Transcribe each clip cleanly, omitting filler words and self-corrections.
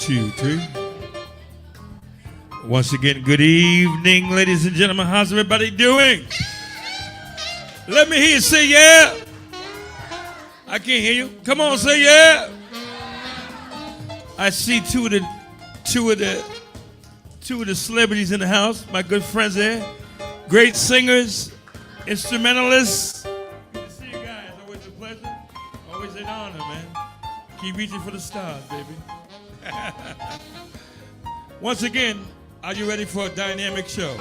2, 3. Once again, good evening, ladies and gentlemen. How's everybody doing? Let me hear you say yeah. I can't hear you. Come on, say yeah. I see two of the celebrities in the house. My good friends there, great singers, instrumentalists. Good to see you guys. Always a pleasure. Always an honor, man. Keep reaching for the stars, baby. Once again, are you ready for a dynamic show?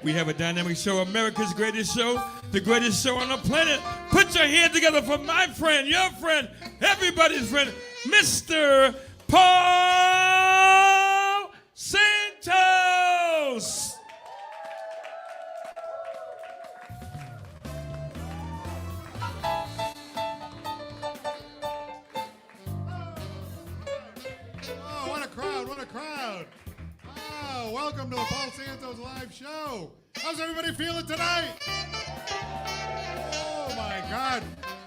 We have a dynamic show, America's greatest show, the greatest show on the planet. Put your hands together for my friend, your friend, everybody's friend, Mr. Paul Santos. Oh, what a crowd, what a crowd. Oh, welcome to the Paul Santos live show. How's everybody feeling tonight? Oh my God.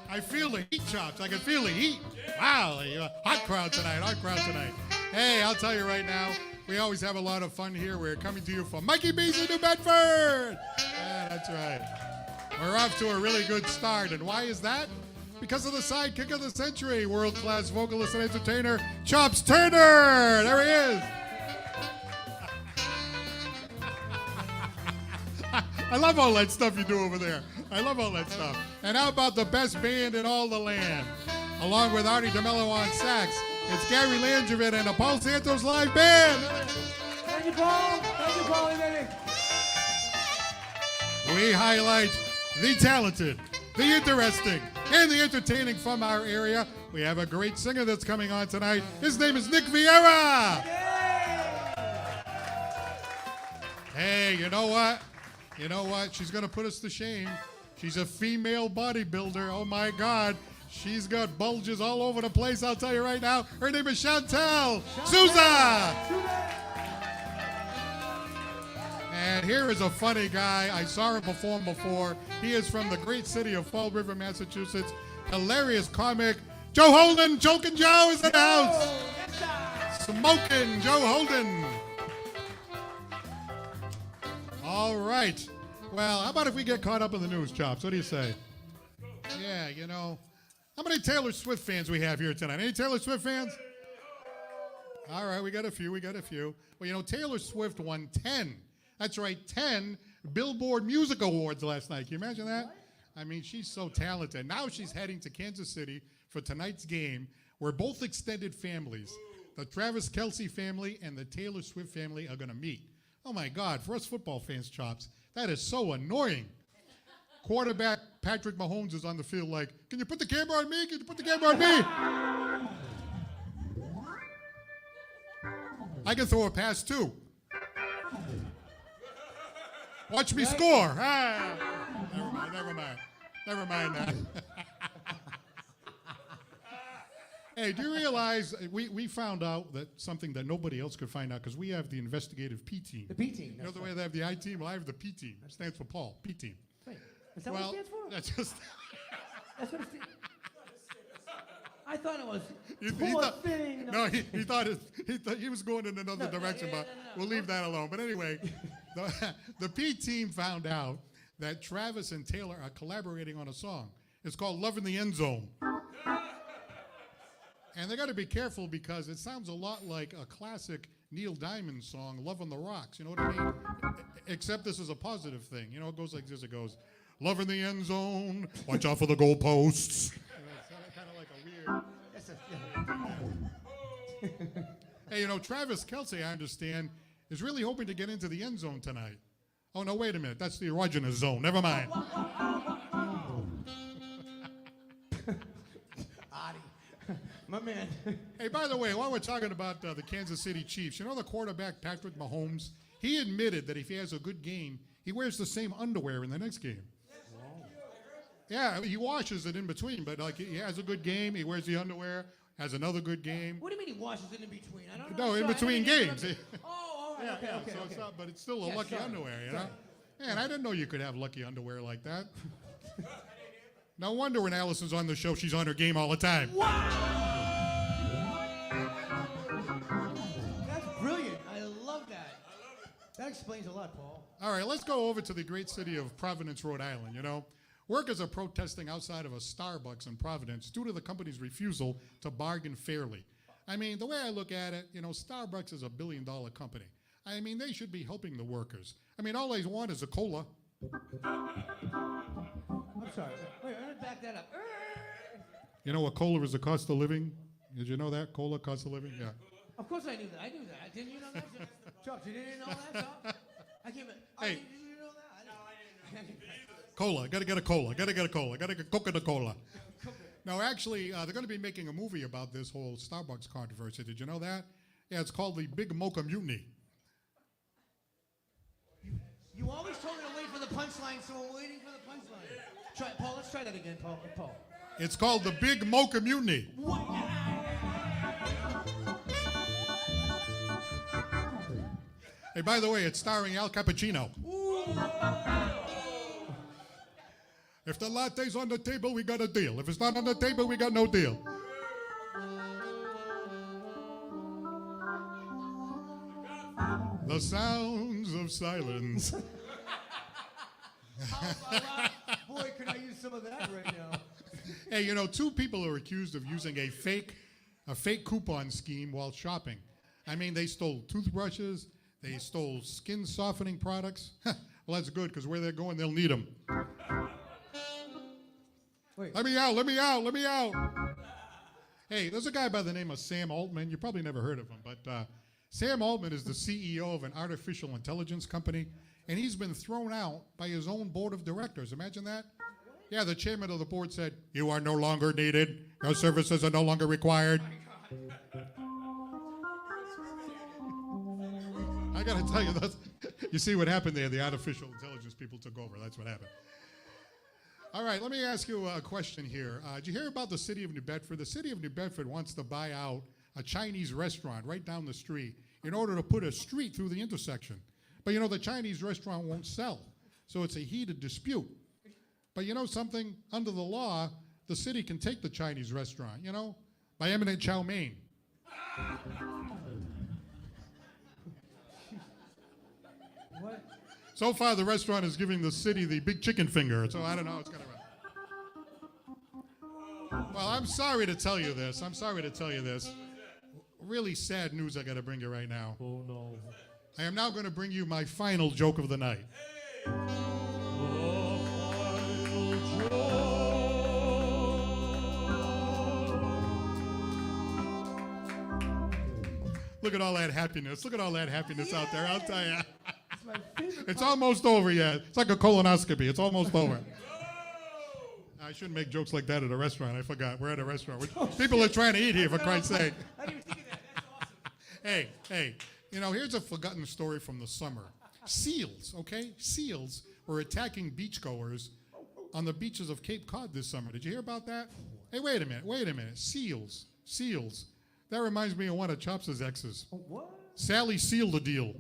I feel the heat, Chops. I can feel the heat. Wow, hot crowd tonight, hot crowd tonight. Hey, I'll tell you right now, we always have a lot of fun here. We're coming to you from Mikey B's in New Bedford. Yeah, that's right. We're off to a really good start. And why is that? Because of the sidekick of the century, world-class vocalist and entertainer, Chops Turner. There he is. I love all that stuff you do over there. I love all that stuff. And how about the best band in all the land? Along with Artie DeMello on sax, it's Gary Langevin and the Paul Santos Live Band. Thank you, Paul. Thank you, Paul. We highlight the talented, the interesting, and the entertaining from our area. We have a great singer that's coming on tonight. His name is Nick Vieira. Hey, you know what? You know what? She's going to put us to shame. She's a female bodybuilder. Oh, my God. She's got bulges all over the place, I'll tell you right now. Her name is Chantel Souza. And here is a funny guy. I saw him perform before. He is from the great city of Fall River, Massachusetts. Hilarious comic. Joe Holden, Joking Joe is in the house. Smoken, Joe Holden. All right. Well, how about if we get caught up in the news, Chops? What do you say? Yeah, you know. How many Taylor Swift fans we have here tonight? Any Taylor Swift fans? All right, we got a few. Well, you know, Taylor Swift won 10. That's right, 10 Billboard Music Awards last night. Can you imagine that? I mean, she's so talented. Now she's heading to Kansas City for tonight's game, where both extended families, the Travis Kelce family and the Taylor Swift family, are going to meet. Oh, my God, for us football fans, Chops, that is so annoying. Quarterback Patrick Mahomes is on the field like, can you put the camera on me? Can you put the camera on me? I can throw a pass, too. Watch me score. Ah, never mind that. Hey, do you realize we found out that something that nobody else could find out, because we have the investigative P team. The P team. You know the way they have the I team? Well, I have the P team. That stands for Paul. P team. Wait, is that what it stands for? That's just. That's what it stands. I thought it was. Thing. No, he thought he was going in another direction, but we'll leave that alone. But anyway, the P team found out that Travis and Taylor are collaborating on a song. It's called "Love in the End Zone." And they got to be careful because it sounds a lot like a classic Neil Diamond song, Love on the Rocks. You know what I mean? Except this is a positive thing. You know, it goes like this. It goes, love in the end zone, watch out for the goalposts. It's kind of like a weird. Hey, you know, Travis Kelce, I understand, is really hoping to get into the end zone tonight. Oh, no, wait a minute. That's the erogenous zone. Never mind. My man. Hey, by the way, while we're talking about the Kansas City Chiefs, you know the quarterback, Patrick Mahomes? He admitted that if he has a good game, he wears the same underwear in the next game. Wow. Yeah, he washes it in between, but like he has a good game, he wears the underwear, has another good game. What do you mean he washes it in between? I don't know. No, in between games. Oh, all right. Yeah, Okay. It's not, but it's still a lucky underwear, you know? Man, I didn't know you could have lucky underwear like that. No wonder when Allison's on the show, she's on her game all the time. Wow! explains a lot, Paul. All right, let's go over to the great city of Providence, Rhode Island. You know, workers are protesting outside of a Starbucks in Providence due to the company's refusal to bargain fairly. I mean, the way I look at it, you know, Starbucks is $1 billion company. I mean, they should be helping the workers. I mean, all they want is a cola. I'm sorry. Wait, I'm gonna back that up. You know what cola is the cost of living? Did you know that? Cola, cost of living? Yeah. Of course I knew that. I knew that. Didn't you know that? Chuck, you didn't know that, Chuck? I can't. Hey. Did you know that? No, I didn't know. Cola. Gotta get a cola. Gotta get a cola. Gotta get Coca-Cola. No, actually, they're going to be making a movie about this whole Starbucks controversy. Did you know that? Yeah, it's called The Big Mocha Mutiny. You always told me to wait for the punchline, so I'm waiting for the punchline. Paul, let's try that again, Paul. It's called The Big Mocha Mutiny. What? Hey, by the way, it's starring Al Cappuccino. If the latte's on the table, we got a deal. If it's not on the table, we got no deal. The sounds of silence. Boy, could I use some of that right now. Hey, you know, 2 people are accused of using a fake coupon scheme while shopping. I mean, they stole toothbrushes. They stole skin softening products. Well, that's good, because where they're going, they'll need them. Wait. Let me out. Hey, there's a guy by the name of Sam Altman. You probably never heard of him, but Sam Altman is the CEO of an artificial intelligence company, and he's been thrown out by his own board of directors. Imagine that. Yeah, the chairman of the board said, "You are no longer needed. Your services are no longer required." I got to tell you, you see what happened there? The artificial intelligence people took over. That's what happened. All right, let me ask you a question here. Did you hear about the city of New Bedford? The city of New Bedford wants to buy out a Chinese restaurant right down the street in order to put a street through the intersection. But you know, the Chinese restaurant won't sell, so it's a heated dispute. But you know something? Under the law, the city can take the Chinese restaurant, you know, by eminent chow mein. What? So far, the restaurant is giving the city the big chicken finger, so I don't know how it's going to run. Well, I'm sorry to tell you this. Really sad news I got to bring you right now. Oh, no. I am now going to bring you my final joke of the night. Look at all that happiness. Look at all that happiness out there. I'll tell you. It's my favorite. It's almost over yet. It's like a colonoscopy. It's almost over. I shouldn't make jokes like that at a restaurant. I forgot. We're at a restaurant. People are trying to eat here, for Christ's sake. I didn't even think of that. That's awesome. Hey, you know, here's a forgotten story from the summer. Seals, okay? Seals were attacking beachgoers on the beaches of Cape Cod this summer. Did you hear about that? Hey, wait a minute. Seals. That reminds me of one of Chops' exes. What? Sally sealed the deal.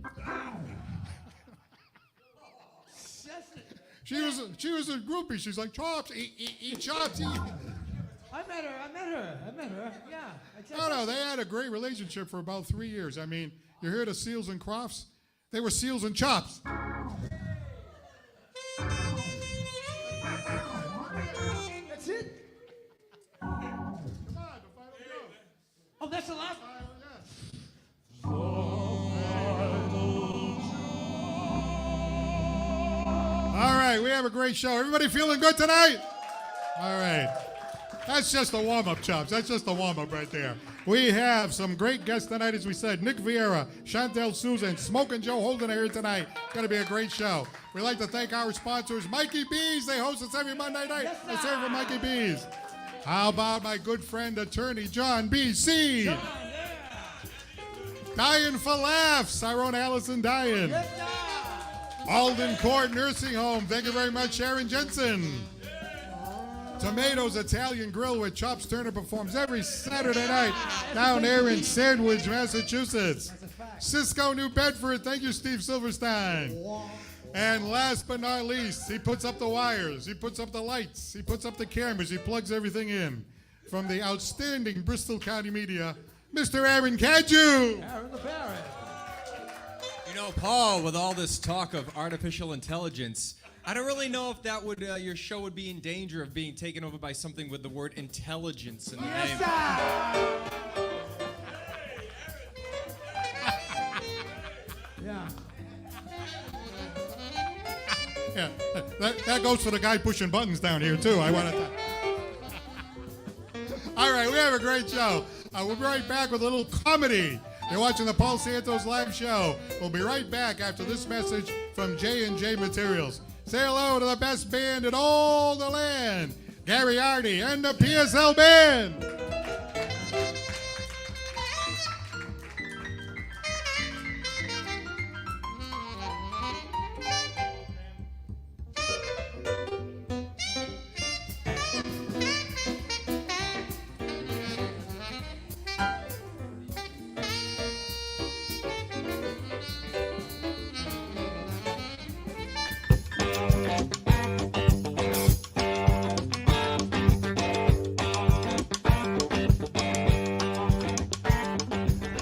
She was a groupie. She's like, Chops, eat Chops, eat. I met her. Yeah. No, they had a great relationship for about 3 years. I mean, you heard of Seals and Crofts? They were Seals and Chops. That's it? Come on, the final joke. Oh, that's the last? All right, we have a great show. Everybody feeling good tonight? All right. That's just a warm-up, Chops. That's just a warm-up right there. We have some great guests tonight, as we said. Nick Vieira, Chantel Souza, and Smoken Joe Holden are here tonight. It's going to be a great show. We'd like to thank our sponsors, Mikey B's. They host us every Monday night. Yes, Let's hear it for Mikey B's. How about my good friend, attorney John B.C.? John, yeah. Dying for Laughs, our own Allison Dyan. Yes, Alden Court Nursing Home. Thank you very much, Sharon Jensen. Tomatoes Italian Grill, where Chops Turner performs every Saturday night down there in Sandwich, Massachusetts. Cisco, New Bedford. Thank you, Steve Silverstein. And last but not least, he puts up the wires, he puts up the lights, he puts up the cameras, he plugs everything in. From the outstanding Bristol County media, Mr. Aaron Cadju. Aaron the Parrot. You know, Paul, with all this talk of artificial intelligence, I don't really know if that would your show would be in danger of being taken over by something with the word intelligence in the name. Yeah. Yeah, that goes for the guy pushing buttons down here, too. I wanted to. All right, we have a great show. We'll be right back with a little comedy. You're watching the Paul Santos live show. We'll be right back after this message from J&J Materials. Say hello to the best band in all the land, Gary Hardy and the PSL Band.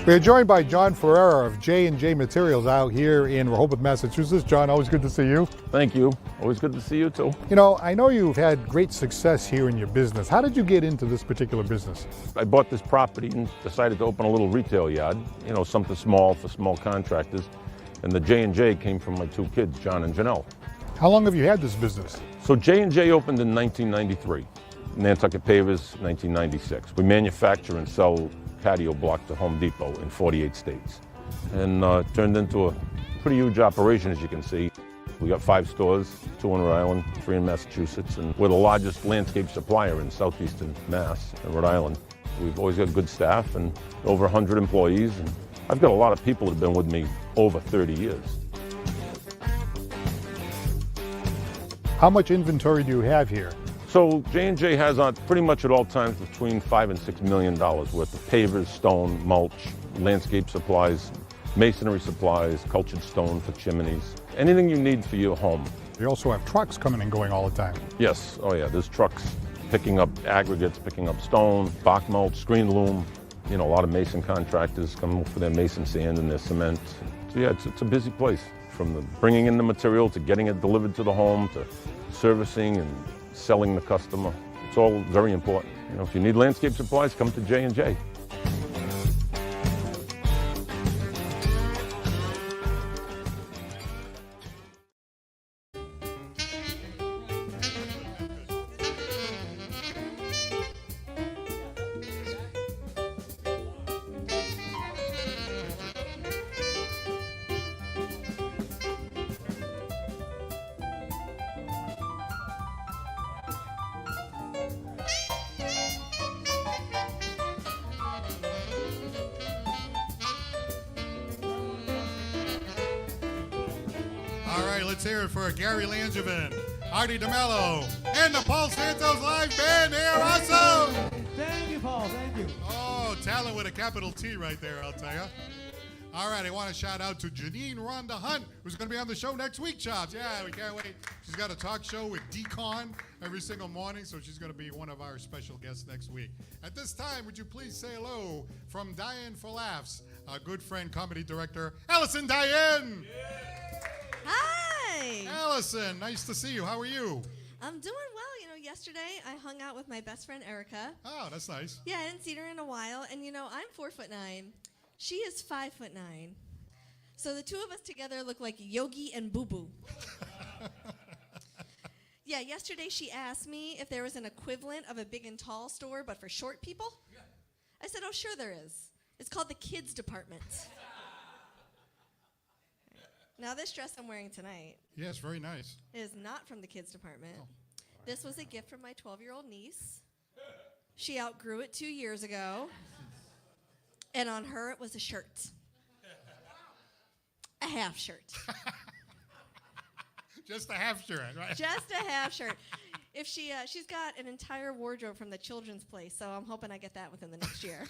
We're joined by John Ferreira of J&J Materials out here in Rehoboth, Massachusetts. John, always good to see you. Thank you. Always good to see you too. You know, I know you've had great success here in your business. How did you get into this particular business? I bought this property and decided to open a little retail yard, you know, something small for small contractors. And the J&J came from my two kids, John and Janelle. How long have you had this business? So J&J opened in 1993. Nantucket Pavers, 1996. We manufacture and sell patio block to Home Depot in 48 states. And turned into a pretty huge operation, as you can see. We got 5 stores, 2 in Rhode Island, 3 in Massachusetts, and we're the largest landscape supplier in southeastern Mass and Rhode Island. We've always got good staff and over 100 employees, and I've got a lot of people that have been with me over 30 years. How much inventory do you have here? So J&J has on pretty much at all times between $5 and $6 million worth of pavers, stone, mulch, landscape supplies, masonry supplies, cultured stone for chimneys, anything you need for your home. You also have trucks coming and going all the time. Yes, oh yeah, there's trucks picking up aggregates, picking up stone, bark mulch, screen loom. You know, a lot of mason contractors come for their mason sand and their cement. So yeah, it's a busy place. From the bringing in the material to getting it delivered to the home to servicing and selling the customer. It's all very important. You know, if you need landscape supplies, come to J&J. All right, let's hear it for Gary Langevin, Artie DeMello, and the Paul Santos Live Band. They're awesome! Thank you, Paul. Thank you. Oh, talent with a capital T right there, I'll tell you. All right, I want to shout out to Janine Rhonda Hunt, who's going to be on the show next week, Chops. Yeah, we can't wait. She's got a talk show with Decon every single morning, so she's going to be one of our special guests next week. At this time, would you please say hello from Diane for Laughs, our good friend, comedy director, Allison Diane. Hi. Allison, nice to see you. How are you? I'm doing well. You know, yesterday I hung out with my best friend Erica. Oh, that's nice. Yeah, I didn't see her in a while. And you know, I'm 4'9". She is 5'9". So the two of us together look like Yogi and Boo Boo. Yeah, yesterday she asked me if there was an equivalent of a big and tall store, but for short people. Yeah. I said, oh, sure there is. It's called the kids department. Now, this dress I'm wearing tonight. Yes, very nice. Is not from the kids department. Oh. This was a gift from my 12-year-old niece. She outgrew it 2 years ago. And on her, it was a shirt. A half shirt. Just a half shirt, right? Just a half shirt. If she's got an entire wardrobe from the children's place, so I'm hoping I get that within the next year.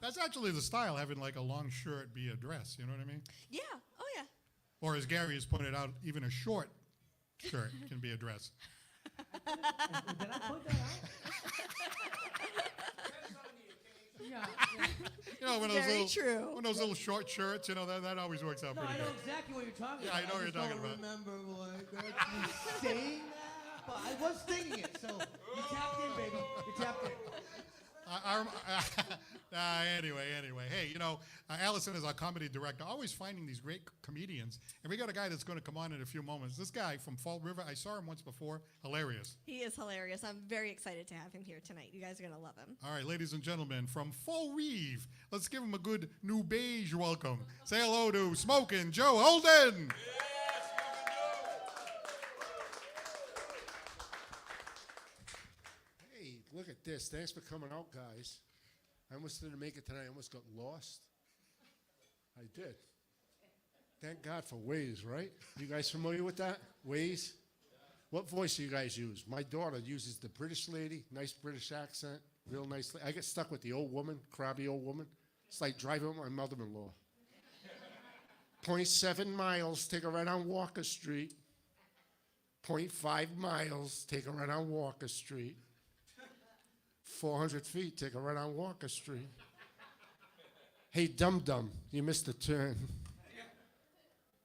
That's actually the style, having like a long shirt be a dress, you know what I mean? Yeah, oh yeah. Or as Gary has pointed out, even a short shirt can be a dress. Did I put that out? Yeah. You know, Very true. One of those little short shirts, you know, that always works out No, pretty I know good. exactly what you're talking Yeah, about. I know what you're talking just about. don't remember like actually saying that, but I was thinking it. So you tapped in, baby. You tapped in. Anyway. Hey, you know, Allison is our comedy director, always finding these great comedians. And we got a guy that's going to come on in a few moments. This guy from Fall River, I saw him once before. Hilarious. He is hilarious. I'm very excited to have him here tonight. You guys are going to love him. All right, ladies and gentlemen, from Fall Reeve, let's give him a good new beige welcome. Say hello to Smoken Joe Holden. Hey, look at this. Thanks for coming out, guys. I almost didn't make it tonight. I almost got lost. I did. Thank God for Waze, right? You guys familiar with that? Waze? What voice do you guys use? My daughter uses the British lady, nice British accent, real nice. I get stuck with the old woman, crabby old woman. It's like driving with my mother-in-law. 0.7 miles, take a right on Walker Street. 0.5 miles, take a right on Walker Street. 400 feet, take a right on Walker Street. Hey, dum-dum, you missed a turn.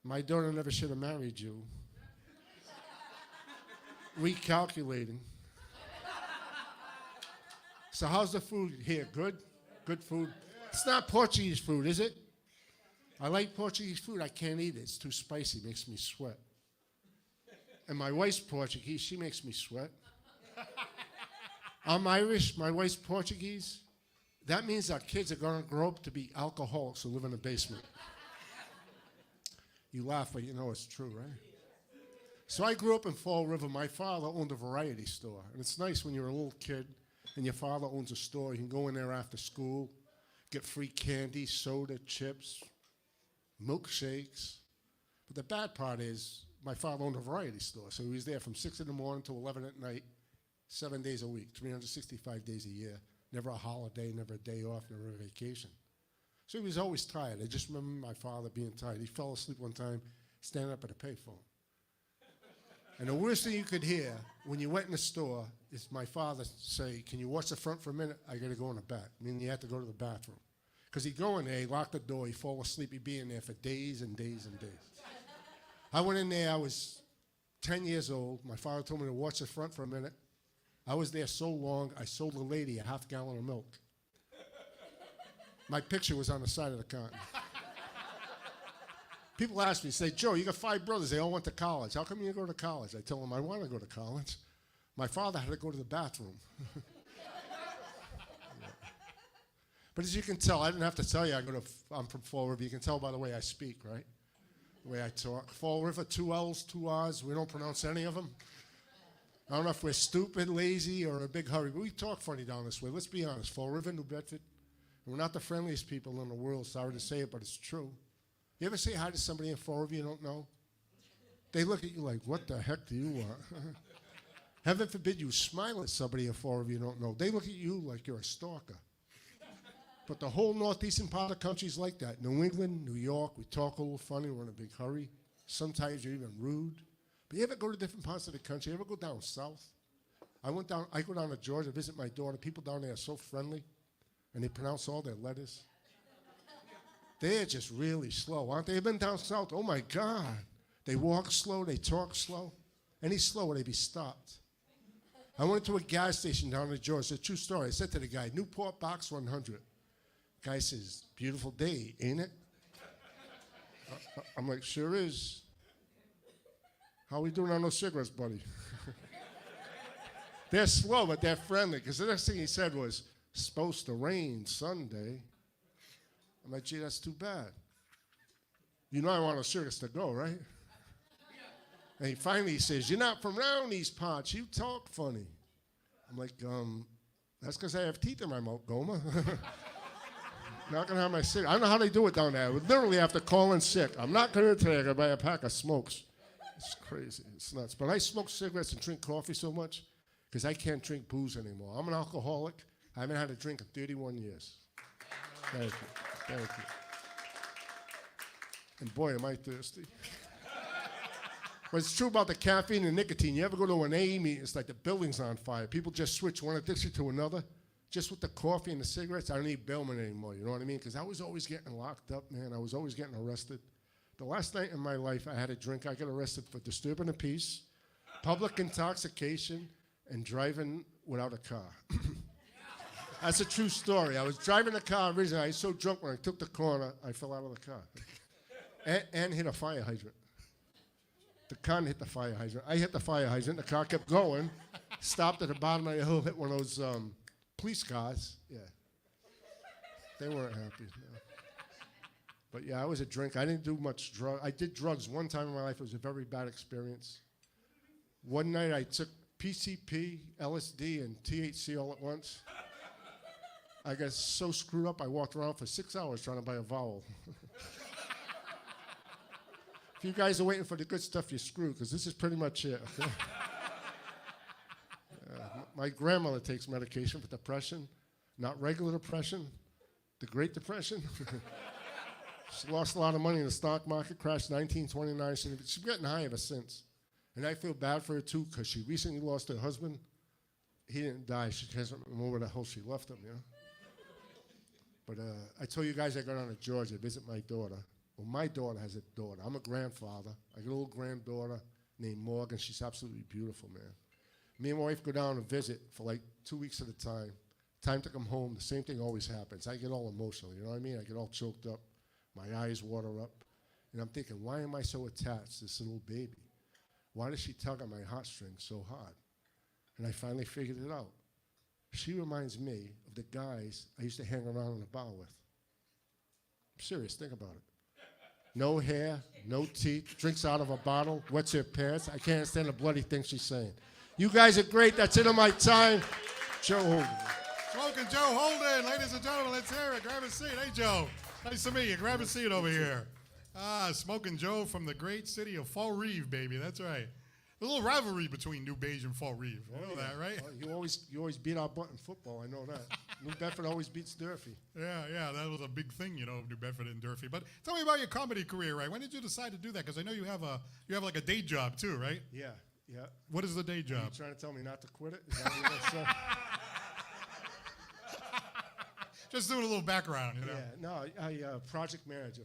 My daughter never should have married you. Recalculating. So how's the food here? Good? Good food? It's not Portuguese food, is it? I like Portuguese food. I can't eat it. It's too spicy. Makes me sweat. And my wife's Portuguese. She makes me sweat. I'm Irish. My wife's Portuguese. That means our kids are going to grow up to be alcoholics who live in a basement. You laugh, but you know it's true, right? So I grew up in Fall River. My father owned a variety store. And it's nice when you're a little kid and your father owns a store. You can go in there after school, get free candy, soda, chips, milkshakes. But the bad part is my father owned a variety store. So he was there from 6 in the morning to 11 at night, 7 days a week, 365 days a year. Never a holiday, never a day off, never a vacation. So he was always tired. I just remember my father being tired. He fell asleep one time standing up at a payphone. And the worst thing you could hear when you went in the store is my father say, "Can you watch the front for a minute? I got to go in the back." Meaning you had to go to the bathroom. Because he'd go in there, he'd lock the door, he'd fall asleep, he'd be in there for days and days and days. I went in there, I was 10 years old. My father told me to watch the front for a minute. I was there so long, I sold a lady a half gallon of milk. My picture was on the side of the counter. People ask me, say, "Joe, you got 5 brothers. They all went to college. How come you didn't go to college?" I tell them, "I want to go to college. My father had to go to the bathroom." But as you can tell, I didn't have to tell you I'm from Fall River. You can tell by the way I speak, right? The way I talk. Fall River, 2 L's, 2 R's. We don't pronounce any of them. I don't know if we're stupid, lazy, or in a big hurry, but we talk funny down this way. Let's be honest. Fall River, New Bedford, we're not the friendliest people in the world. Sorry to say it, but it's true. You ever say hi to somebody in Fall River you don't know? They look at you like, "What the heck do you want?" Heaven forbid you smile at somebody in Fall River you don't know. They look at you like you're a stalker. But the whole northeastern part of the country is like that. New England, New York, we talk a little funny, we're in a big hurry. Sometimes you're even rude. But you ever go to different parts of the country? You ever go down south? I go down to Georgia to visit my daughter. People down there are so friendly, and they pronounce all their letters. They're just really slow, aren't they? They've been down south. Oh, my God. They walk slow. They talk slow. Any slower, they'd be stopped. I went to a gas station down in Georgia. It's a true story. I said to the guy, "Newport Box 100. Guy says, "Beautiful day, ain't it?" I'm like, "Sure is. How we doing on those cigarettes, buddy?" They're slow, but they're friendly. Because the next thing he said was, "Supposed to rain Sunday." I'm like, "Gee, that's too bad. You know I want a circus to go, right?" And he finally says, "You're not from around these parts. You talk funny." I'm like, "That's because I have teeth in my mouth, Goma." Not going to have my cigarette. I don't know how they do it down there. I would literally have to call in sick. "I'm not going to today. I got to buy a pack of smokes." It's crazy. It's nuts. But I smoke cigarettes and drink coffee so much because I can't drink booze anymore. I'm an alcoholic. I haven't had a drink in 31 years. Thank you. Thank you. And boy, am I thirsty. But it's true about the caffeine and nicotine. You ever go to an AA meeting, it's like the building's on fire. People just switch one addiction to another. just with the coffee and the cigarettes, I don't need bailment anymore. You know what I mean? Because I was always getting locked up, man. I was always getting arrested. The last night in my life I had a drink, I got arrested for disturbing the peace, public intoxication, and driving without a car. That's a true story. I was driving the car originally. I was so drunk when I took the corner, I fell out of the car. And hit a fire hydrant. The car hit the fire hydrant. I hit the fire hydrant. The car kept going, stopped at the bottom of the hill, hit one of those police cars. Yeah. They weren't happy. No. But yeah, I was a drink. I didn't do much drug. I did drugs one time in my life. It was a very bad experience. One night I took PCP, LSD, and THC all at once. I got so screwed up I walked around for 6 hours trying to buy a vowel. If you guys are waiting for the good stuff, you're screwed, because this is pretty much it. Okay? My grandmother takes medication for depression, not regular depression, the Great Depression. She lost a lot of money in the stock market, crashed in 1929. She's getting high ever since. And I feel bad for her, too, because she recently lost her husband. He didn't die. She doesn't remember where the hell she left him, you know? But I told you guys I got down to Georgia to visit my daughter. Well, my daughter has a daughter. I'm a grandfather. I got a little granddaughter named Morgan. She's absolutely beautiful, man. Me and my wife go down and visit for like 2 weeks at a time. Time to come home, the same thing always happens. I get all emotional, you know what I mean? I get all choked up. My eyes water up. And I'm thinking, why am I so attached to this little baby? Why does she tug on my heartstrings so hard? And I finally figured it out. She reminds me of the guys I used to hang around in the bar with. I'm serious, think about it. No hair, no teeth, drinks out of a bottle, wets her pants. I can't stand the bloody thing she's saying. You guys are great. That's it on my time. Joe Holden. Smoken Joe Holden, ladies and gentlemen, let's hear it. Grab a seat. Hey, Joe. Nice to meet you. Grab a seat over here. Smoken Joe from the great city of Fall Rive, baby. That's right. A little rivalry between New Beige and Fall Rive. You know that, right? You always beat our butt in football. I know that. New Bedford always beats Durfee. Yeah, that was a big thing, you know, New Bedford and Durfee. But tell me about your comedy career, right? When did you decide to do that? Because I know you have like a day job too, right? Yeah. What is the day job? You trying to tell me not to quit it? Is that what you're gonna say? Just doing a little background, you know. Yeah, no, I project manager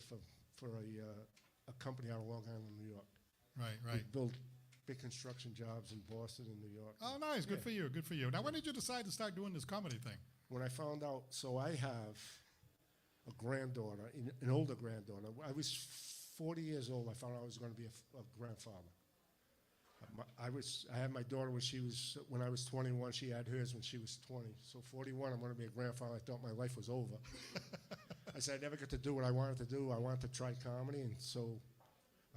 for a company out of Long Island, New York. Right. We build big construction jobs in Boston and New York. Oh, nice. Good for you. Good for you. Now, when did you decide to start doing this comedy thing? When I found out, so I have a granddaughter, an older granddaughter. I was 40 years old. I found out I was going to be a grandfather. I had my daughter when I was 21. She had hers when she was 20. So 41, I'm going to be a grandfather. I thought my life was over. I said I never get to do what I wanted to do. I wanted to try comedy, and so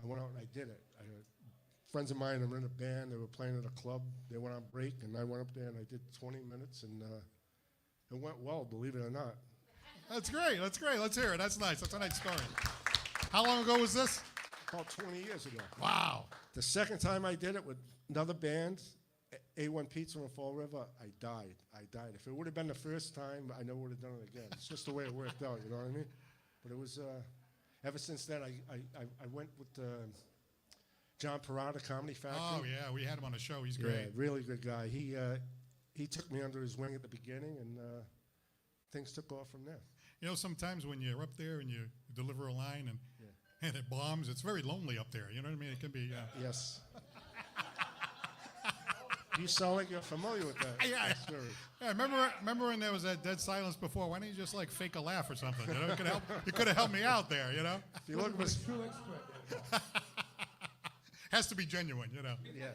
I went out and I did it. Friends of mine were in a band. They were playing at a club. They went on break, and I went up there and I did 20 minutes, and it went well, believe it or not. That's great. Let's hear it. That's nice. That's a nice story. How long ago was this? About 20 years ago. Wow. The second time I did it with another band, A1 Pizza in Fall River, I died. If it would have been the first time, I never would have done it again. It's just the way it worked out, you know what I mean? But it was, ever since then, I went with John Parada, Comedy Factory. Oh, yeah, we had him on the show. He's great. Yeah, really good guy. He took me under his wing at the beginning, and things took off from there. You know, sometimes when you're up there and you deliver a line and it bombs, it's very lonely up there. You know what I mean? It can be. Yes. You sound like you're familiar with that. Yeah. Remember when there was that dead silence before? Why don't you just like fake a laugh or something? You know, you could have helped me out there. You know. If you look at this, has to be genuine. You know. Yeah.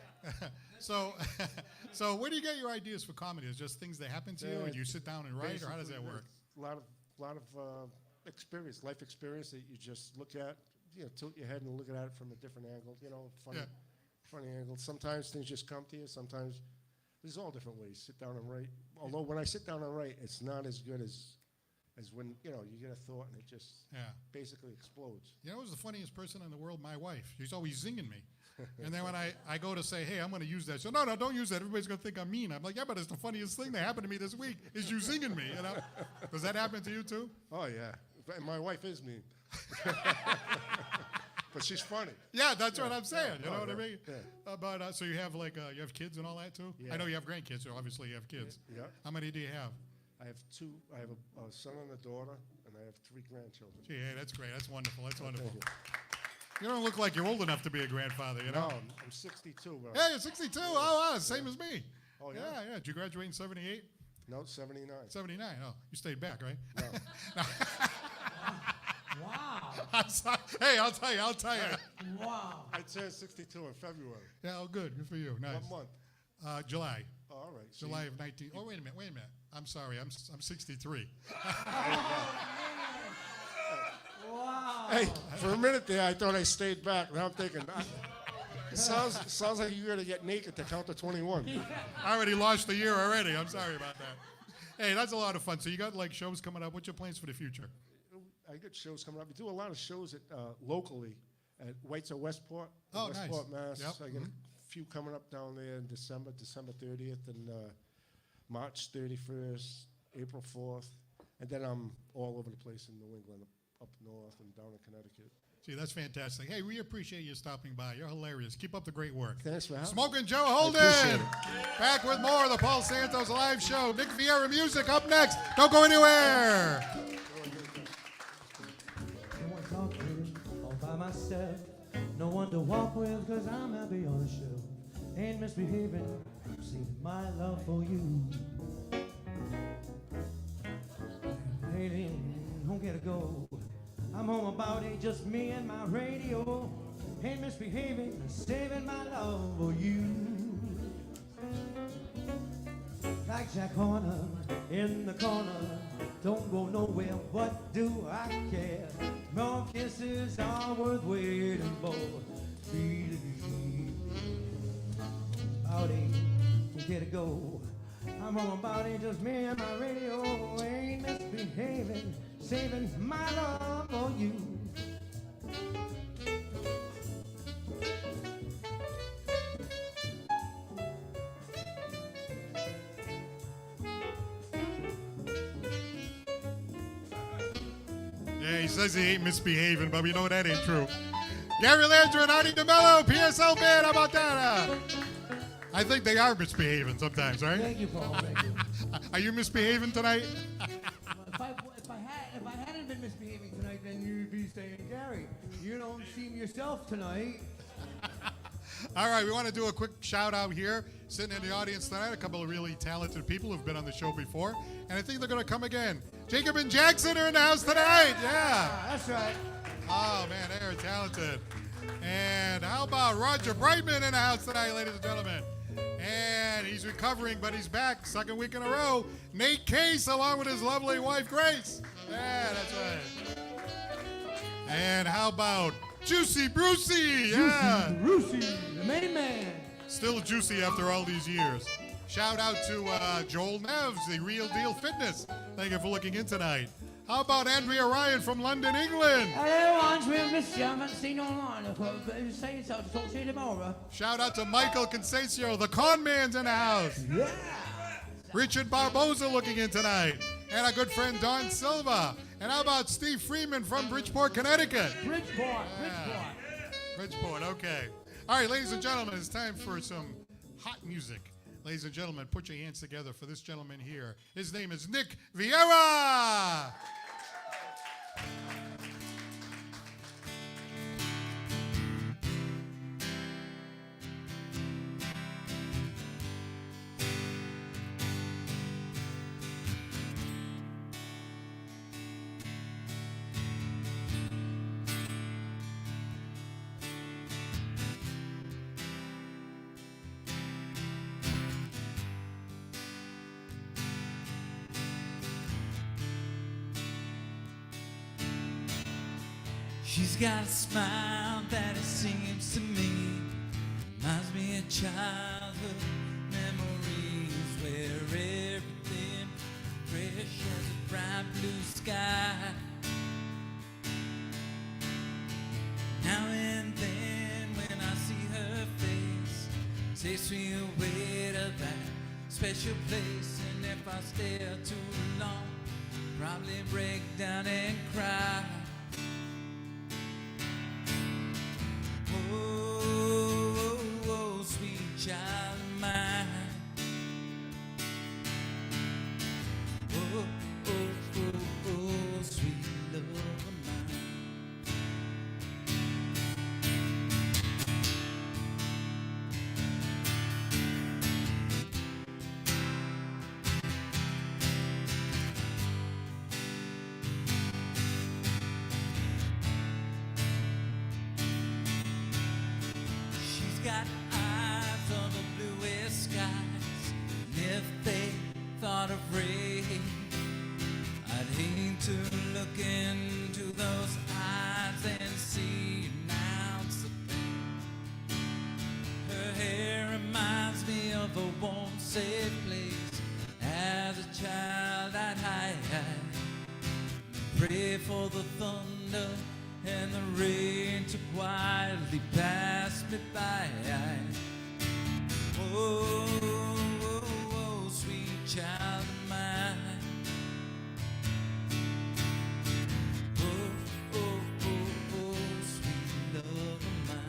So where do you get your ideas for comedy? Is it just things that happen to you, and you sit down and write, or how does that work? A lot of experience, life experience that you just look at. You know, tilt your head and look at it from a different angle. You know, funny angle. Sometimes things just come to you. Sometimes there's all different ways. Sit down and write. Although when I sit down and write, it's not as good as when you get a thought and it just basically explodes. You know who's the funniest person in the world? My wife. She's always zinging me. And then when I go to say, hey, I'm going to use that. So no, don't use that. Everybody's going to think I'm mean. I'm like, yeah, but it's the funniest thing that happened to me this week is you zinging me, you know? Does that happen to you too? Oh, yeah. My wife is mean. But she's funny. Yeah, that's what I'm saying. You know what I mean? Yeah. But so you have you have kids and all that too? Yeah. I know you have grandkids, so obviously you have kids. Yeah. How many do you have? I have two. I have a son and a daughter, and I have 3 grandchildren. Gee, hey, that's great. That's wonderful. That's Thank wonderful. you. You don't look like you're old enough to be a grandfather, you know? No, I'm 62. Bro. Hey, you're 62. Oh, wow, same as me. Oh, yeah? Yeah. Did you graduate in 78? No, 79. 79. Oh, you stayed back, right? No. Wow. I'm sorry. Hey, I'll tell you. Wow. I turned 62 in February. Yeah, oh, good. Good for you. Nice. What month? July. Oh, all right. So July of 19. Oh, wait a minute. I'm sorry. I'm 63. Wow. Hey, for a minute there, I thought I stayed back. Now I'm thinking, it sounds like you're going to get naked to count to 21. I already lost the year already. I'm sorry about that. Hey, that's a lot of fun. So you got like shows coming up. What's your plans for the future? I got shows coming up. We do a lot of shows locally at White's of Westport. Oh, Westport, nice. Mass. Yep. I got a few coming up down there in December 30th, and March 31st, April 4th. And then I'm all over the place in New England, up north and down in Connecticut. Gee, that's fantastic. Hey, we appreciate you stopping by. You're hilarious. Keep up the great work. Thanks for having me. Smoken Joe Holden. appreciate Back with more of the Paul Santos live show. Nick Vieira music up next. Don't go anywhere. No one talk with, all by myself. No one to walk with, cause I'm happy on the show. Ain't misbehaving, saving my love for you. Lady, don't get to go. I'm home about it, just me and my radio. Ain't misbehaving, saving my love for you. Like Jack Horner in the corner, don't go nowhere, what do I care? More kisses are worth waiting for. About it, don't get to go. I'm home about it, just me and my radio. Ain't misbehaving, saving my love for you. Yeah, he says he ain't misbehaving, but we know that ain't true. Gary Landry and Artie DeMello, PSL band, how about that? I think they are misbehaving sometimes, right? Thank you, Paul. Thank you. Are you misbehaving tonight? If I hadn't been misbehaving tonight, then you'd be saying, Gary, you don't seem yourself tonight. All right, we want to do a quick shout out here. Sitting in the audience tonight, a couple of really talented people who've been on the show before, and I think they're going to come again. Jacob and Jackson are in the house tonight. Yeah. That's right. Oh, man, they are talented. And how about Roger Brightman in the house tonight, ladies and gentlemen? And he's recovering, but he's back, second week in a row. Nate Case, along with his lovely wife, Grace. Yeah, that's right. And how about Juicy Brucey? Yeah. Rusi, the main man. Still juicy after all these years. Shout out to Joel Neves, the Real Deal Fitness. Thank you for looking in tonight. How about Andrea Ryan from London, England? Everyone's with Miss you haven't seen online. Say so, talk to you tomorrow. Shout out to Michael Consacio, the con man's in the house. Yeah. Richard Barboza looking in tonight. And our good friend Don Silva. And how about Steve Freeman from Bridgeport, Connecticut? Bridgeport. Bridgeport, okay. All right, ladies and gentlemen, it's time for some hot music. Ladies and gentlemen, put your hands together for this gentleman here. His name is Nick Vieira. She's got a smile that it seems to me reminds me of childhood memories where everything fresh as a bright blue sky. Now and then when I see her face, takes me away to that special place. And if I stare too long, probably break down and cry. Oh, sweet child of mine. got eyes on the bluest skies. And if they thought of rain, I'd hate to look into those eyes and see an ounce of pain. Her hair reminds me of a warm, safe place. As a child, I'd hide, pray for the thunder and the rain to quietly pass me by. Oh, oh, oh, sweet child of mine. Oh, oh, oh, oh, sweet love of mine.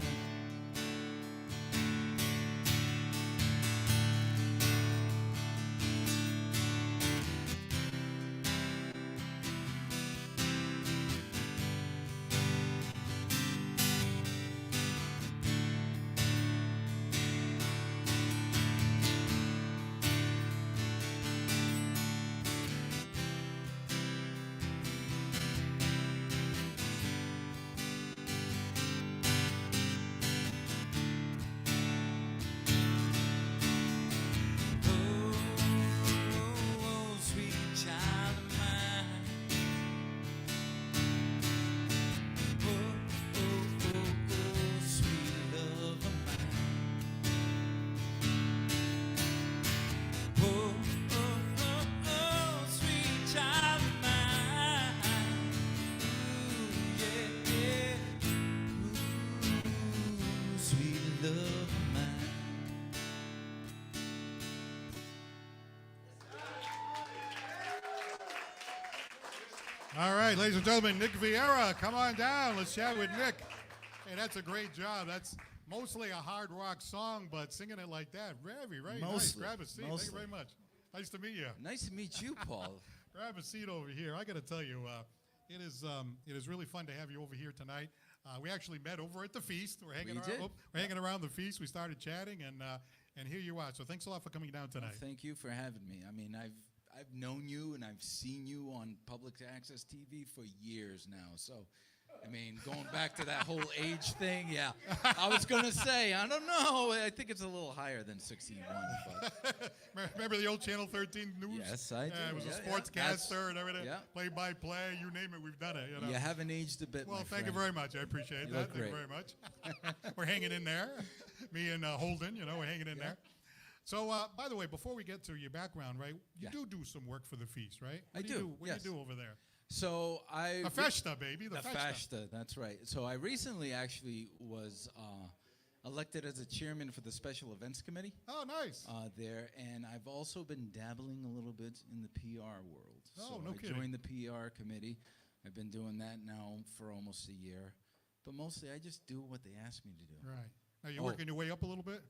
All right, ladies and gentlemen, Nick Vieira, come on down. Let's chat with Nick. Hey, that's a great job. That's mostly a hard rock song, but singing it like that, very, very nice. Mostly. Grab a seat. Thank you very much. Nice to meet you. Nice to meet you, Paul. Grab a seat over here. I got to tell you, it is really fun to have you over here tonight. We actually met over at the feast. We're hanging around the feast. We started chatting, and here you are. So thanks a lot for coming down tonight. Well, thank you for having me. I mean, I've known you and I've seen you on public access TV for years now. So, I mean, going back to that whole age thing, yeah. I was going to say, I don't know. I think it's a little higher than 61. But. Remember the old Channel 13 news? Yes, I do. It was a Yeah, sportscaster and everything. Yeah. Play-by-play, you name it, we've done it. You know? You haven't aged a bit, Well, my thank you friend. very much. I appreciate You that. look Thank you great. very much. We're hanging in there. Me and Holden, we're hanging in there. So, by the way, before we get to your background, right, you do some work for the feast, right? I do. What do you do over there? So I... The festa, baby. The festa. festa, that's right. So I recently actually was elected as a chairman for the Special Events Committee. Oh, nice. There, and I've also been dabbling a little bit in the PR world. Oh, so no I kidding. joined the PR committee. I've been doing that now for almost a year. But mostly I just do what they ask me to do. Right. Now, you're working your way up a little bit?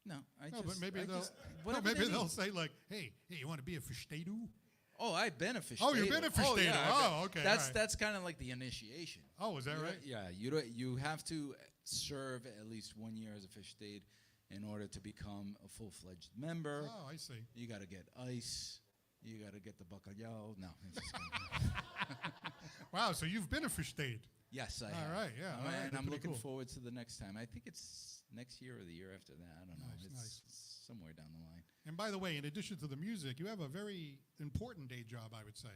No, But maybe whatever they'll need. say, like, hey, you want to be a festado? Oh, I've been a fish. Oh, you've been a fish yeah, tater. Oh, okay, That's right. that's kind of like the initiation. Oh, is that right? Yeah, you have to serve at least 1 year as a fish state in order to become a full-fledged member. Oh, I see. You got to get ice. You got to get the bacalhau. No. It's just kidding. Wow, so you've been a festado. Yes, I All have. right, yeah, all right, And that's I'm pretty looking cool. forward to the next time. I think it's next year or the year after that. I don't know. Nice, It's nice. somewhere down the line. And by the way, in addition to the music, you have a very important day job, I would say.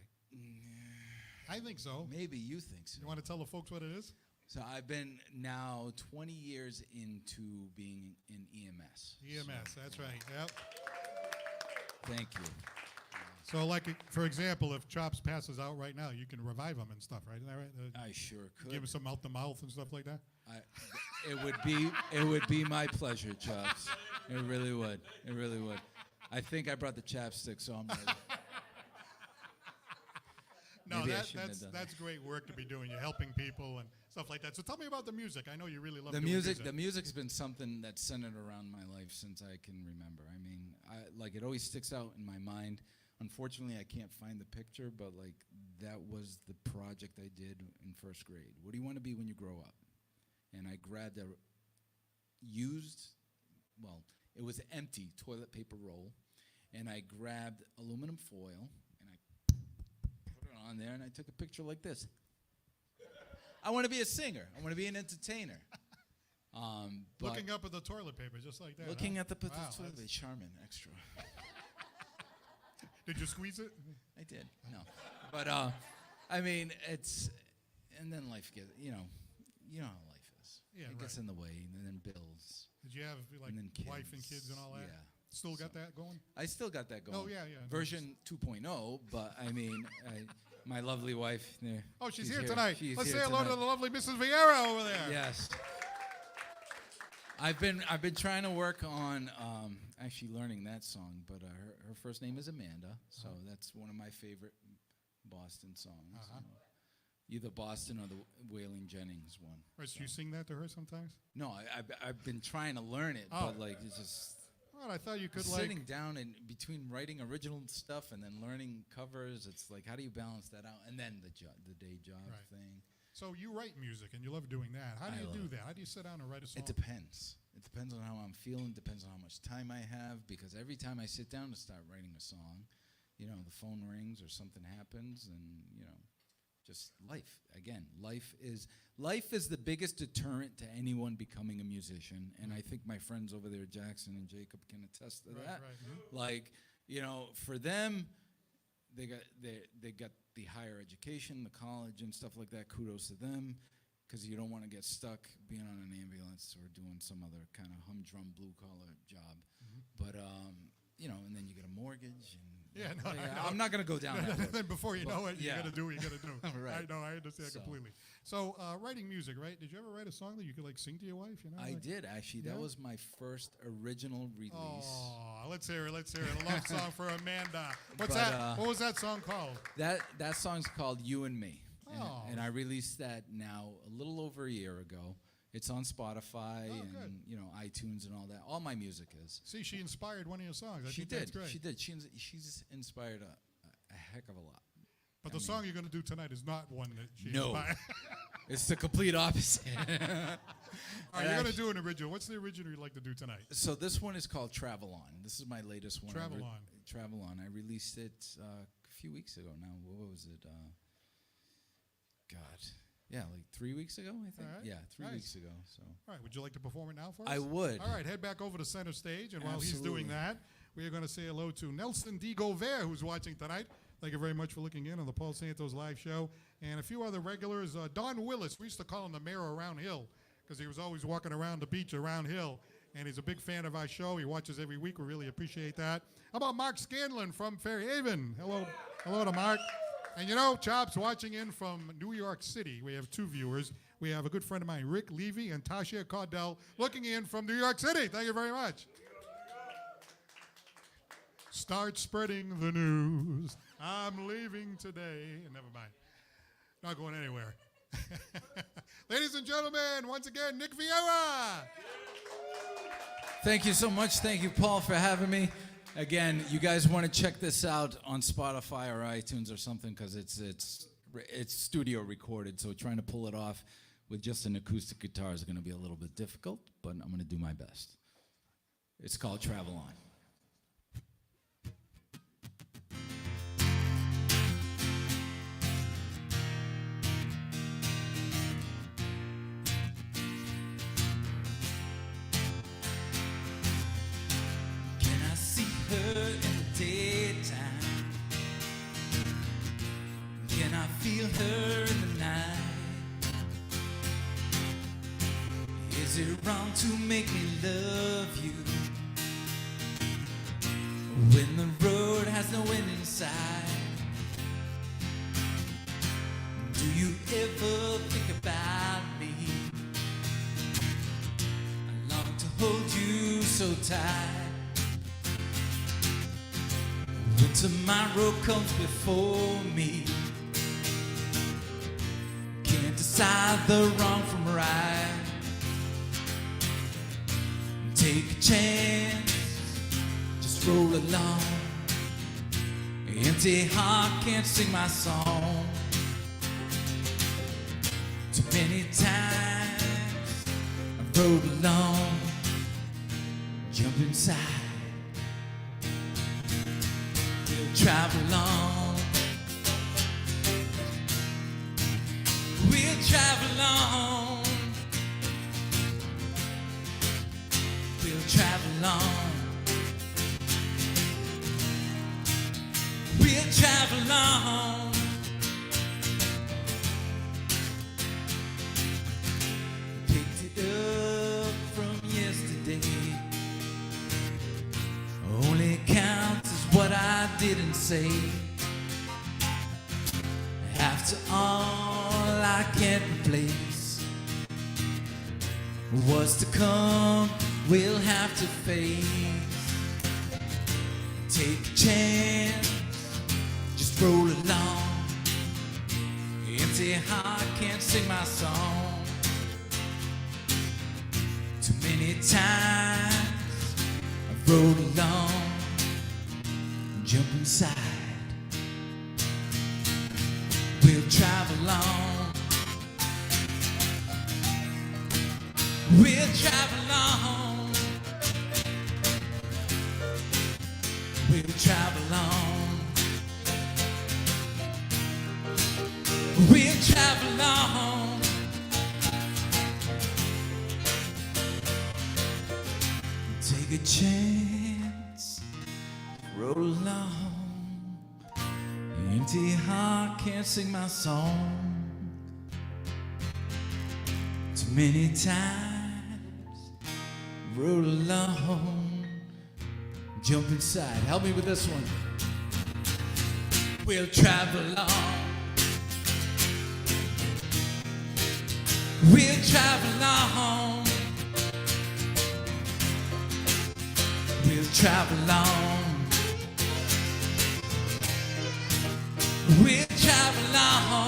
I think so. Maybe you think so. You want to tell the folks what it is? So I've been now 20 years into being in EMS. EMS, that's right. Yep. Thank you. So, like, for example, if Chops passes out right now, you can revive him and stuff, right? Isn't that right? I sure could. Give him some mouth to mouth and stuff like that. It would be my pleasure, Chops. It really would. It really would. I think I brought the chapstick, so I'm ready. No, Maybe I shouldn't have done that's great work to be doing. You're helping people and stuff like that. So tell me about the music. I know you really love The doing music. The music's been something that's centered around my life since I can remember. I mean, it always sticks out in my mind. Unfortunately, I can't find the picture, but like that was the project I did in first grade. What do you want to be when you grow up? And I grabbed a used, well, it was empty toilet paper roll, and I grabbed aluminum foil and I put it on there, and I took a picture like this. I want to be a singer. I want to be an entertainer. But Looking up at the toilet paper, just like that. looking huh? at the Wow, toilet that's- paper, Charmin extra. Did you squeeze it? I did. No. But I mean, it's and then life gets, you know how life is. Yeah, it gets right. in the way, and then bills. Did you have like And then wife and kids and all that? yeah. Still got that going? I still got that going. Oh, yeah, yeah. Version 2.0, but I mean, my lovely wife. There, Oh, she's here tonight. She's Let's here say hello to tonight. the lovely Mrs. Vieira over there. Yes. I've been trying to work on actually learning that song, but her first name is Amanda, so that's one of my favorite Boston songs. Either Boston or the Waylon Jennings one. Right, so you sing that to her sometimes? No, I've been trying to learn it, Oh. but like it's just Well, I thought you could sitting down and between writing original stuff and then learning covers. It's like, how do you balance that out? And then the day job Right. thing. So you write music and you love doing that. How do I you love do it. that? How do you sit down and write a song? It depends. It depends on how I'm feeling. Depends on how much time I have. Because every time I sit down to start writing a song, the phone rings or something happens, and just life. Again, life is the biggest deterrent to anyone becoming a musician, and I think my friends over there, Jackson and Jacob, can attest to that. Right. Like, for them, they got the higher education, the college and stuff like that. Kudos to them, because you don't want to get stuck being on an ambulance or doing some other kind of humdrum blue collar job. But and then you get a mortgage and. Yeah, no, I know. I'm not going to go down that road. Then before you know it, you yeah. got to do what you got to do. Right. I know, I understand So. completely. So, writing music, right? Did you ever write a song that you could like sing to your wife? I like- did, actually. That Yeah? was my first original release. Oh, let's hear it. Let's hear it. A love song for Amanda. What's But, that? What was that song called? That song's called You and Me. And, Oh. and I released that now a little over a year ago. It's on Spotify Oh, and good. iTunes and all that. All my music is. See, she inspired one of your songs. I She think that's did. great. She did. She's inspired a heck of a lot. But the song you're going to do tonight is not one that she No. inspired. It's the complete opposite. All right, you're going to do an original. What's the original you'd like to do tonight? So this one is called Travel On. This is my latest one. Travel On. Travel On. I released it a few weeks ago now. What was it? God. Yeah, like 3 weeks ago, I think. All right. Yeah, 3 Nice. weeks ago. So All right, would you like to perform it now for us? I would. All right, head back over to center stage, and while he's Absolutely. doing that, we are going to say hello to Nelson D. Govert, who's watching tonight. Thank you very much for looking in on the Paul Santos live show. And a few other regulars. Don Willis, we used to call him the mayor of Round Hill because he was always walking around the beach around Hill. And he's a big fan of our show. He watches every week. We really appreciate that. How about Mark Scanlon from Fairhaven? Hello to Mark. And Chops watching in from New York City. We have two viewers. We have a good friend of mine, Rick Levy, and Tasha Cardell, looking in from New York City. Thank you very much. Start spreading the news. I'm leaving today. Never mind. Not going anywhere. Ladies and gentlemen, once again, Nick Vieira. Thank you so much. Thank you, Paul, for having me. Again, you guys want to check this out on Spotify or iTunes or something because it's studio recorded, so trying to pull it off with just an acoustic guitar is going to be a little bit difficult, but I'm going to do my best. It's called Travel On. Can I see her in the daytime? Can I feel her in the night? Is it wrong to make me love you when the road has no end in sight? Do you ever think about me? I long to hold you so tight. When tomorrow comes before me, can't decide the wrong from right. Take a chance, just roll along. Empty heart can't sing my song. Too many times I rode along, jump inside. We'll travel on. We'll travel on. We'll travel on. Picked it up from yesterday. Only counts is what I didn't say. After all, I can't replace. What's to come, we'll have to face. Take a chance, just roll along. Empty heart can't sing my song. Too many times I've rolled along, jump inside. We'll travel on. We'll travel on. We'll travel on. We'll travel on. Take a chance, roll along. Empty heart can't sing my song. Too many times, roll along, jump inside. Help me with this one. We'll travel on. We'll travel on. We'll travel on. We'll travel on.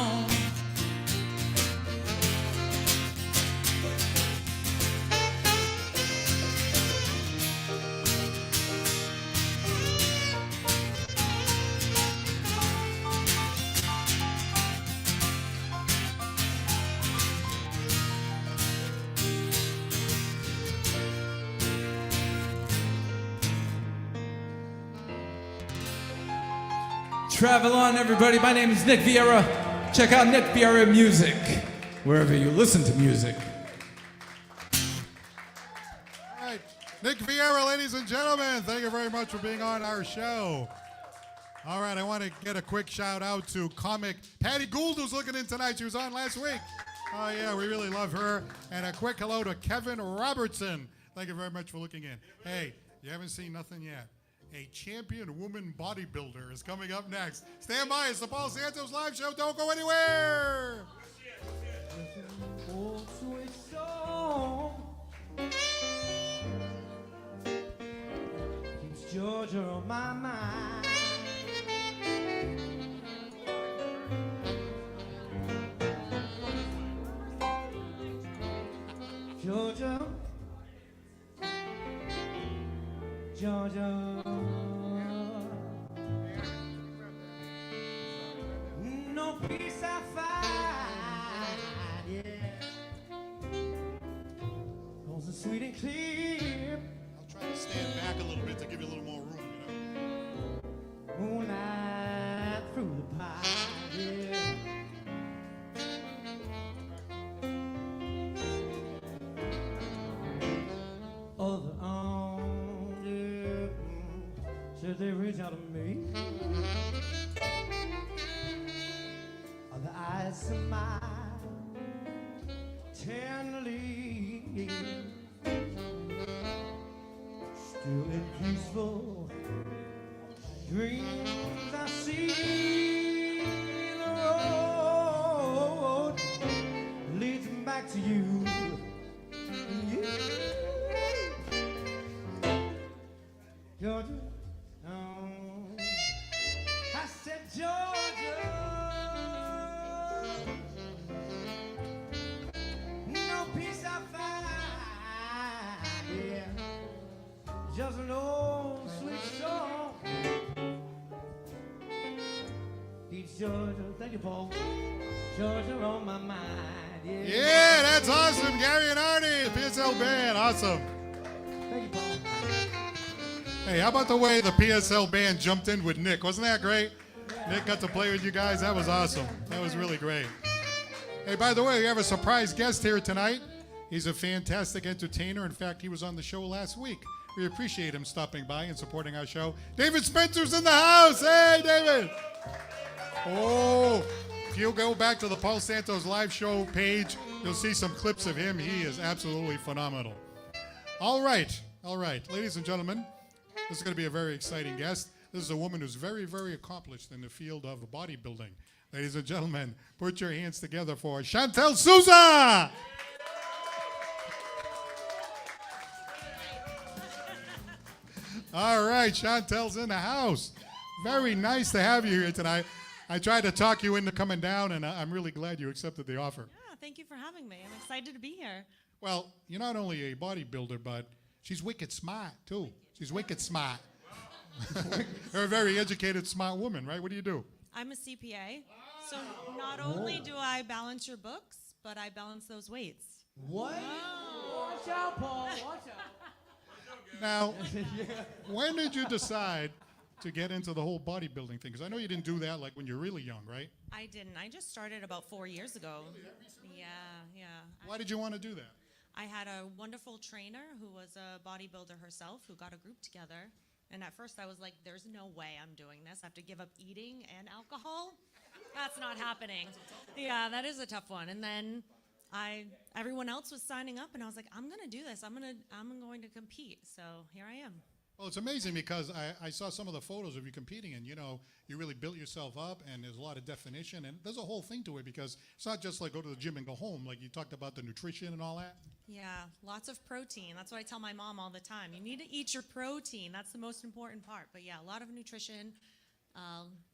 Travel on, everybody. My name is Nick Vieira. Check out Nick Vieira Music wherever you listen to music. All right, Nick Vieira, ladies and gentlemen, thank you very much for being on our show. All right, I want to get a quick shout out to comic Patty Gould, who's looking in tonight. She was on last week. Oh, yeah, we really love her. And a quick hello to Kevin Robertson. Thank you very much for looking in. Hey, you haven't seen nothing yet. A champion woman bodybuilder is coming up next. Stand by. It's the Paul Santos Live Show. Don't go anywhere. Oh, sweet song keeps Georgia on my mind. Georgia, Georgia, no peace I find, yeah. Goes sweet and clear. I'll try to stand back a little bit to give you a little more room, you know. Moonlight through the pine, yeah. Other arms, yeah, should they reach out to me? Other eyes smile tenderly, still in peaceful dreams I see the road leads back to you. Yeah. Georgia, oh, I said Georgia, no peace I find, yeah, just an old sweet song. Each Georgia, thank you, Paul. Georgia on my mind, yeah. Yeah, that's awesome. Gary and Artie, the PSL band. Awesome. Thank you, Paul. Hey, how about the way the PSL band jumped in with Nick? Wasn't that great? Nick got to play with you guys. That was awesome. That was really great. Hey, by the way, we have a surprise guest here tonight. He's a fantastic entertainer. In fact, he was on the show last week. We appreciate him stopping by and supporting our show. David Spencer's in the house. Hey, David. Oh, if you go back to the Paul Santos live show page, you'll see some clips of him. He is absolutely phenomenal. All right. Ladies and gentlemen, this is going to be a very exciting guest. This is a woman who's very, very accomplished in the field of bodybuilding. Ladies and gentlemen, put your hands together for Chantel Souza. All right, Chantel's in the house. Very nice to have you here tonight. I tried to talk you into coming down, and I'm really glad you accepted the offer. Yeah, thank you for having me. I'm excited to be here. Well, you're not only a bodybuilder, but she's wicked smart, too. She's wicked smart. You're a very educated, smart woman, right? What do you do? I'm a CPA, so not only do I balance your books, but I balance those weights. What? Watch out, Paul. Watch out. Now, when did you decide to get into the whole bodybuilding thing? Because I know you didn't do that like when you're really young, right? I didn't. I just started about 4 years ago. Yeah. Why did you want to do that? I had a wonderful trainer who was a bodybuilder herself who got a group together. And at first I was like, there's no way I'm doing this. I have to give up eating and alcohol? That's not happening. Yeah, that is a tough one. And then everyone else was signing up, and I was like, I'm going to do this. I'm going to compete. So here I am. Well, it's amazing because I saw some of the photos of you competing, and, you know, you really built yourself up, and there's a lot of definition, and there's a whole thing to it because it's not just like go to the gym and go home. Like you talked about the nutrition and all that. Yeah, lots of protein. That's what I tell my mom all the time. You need to eat your protein. That's the most important part. But yeah, a lot of nutrition,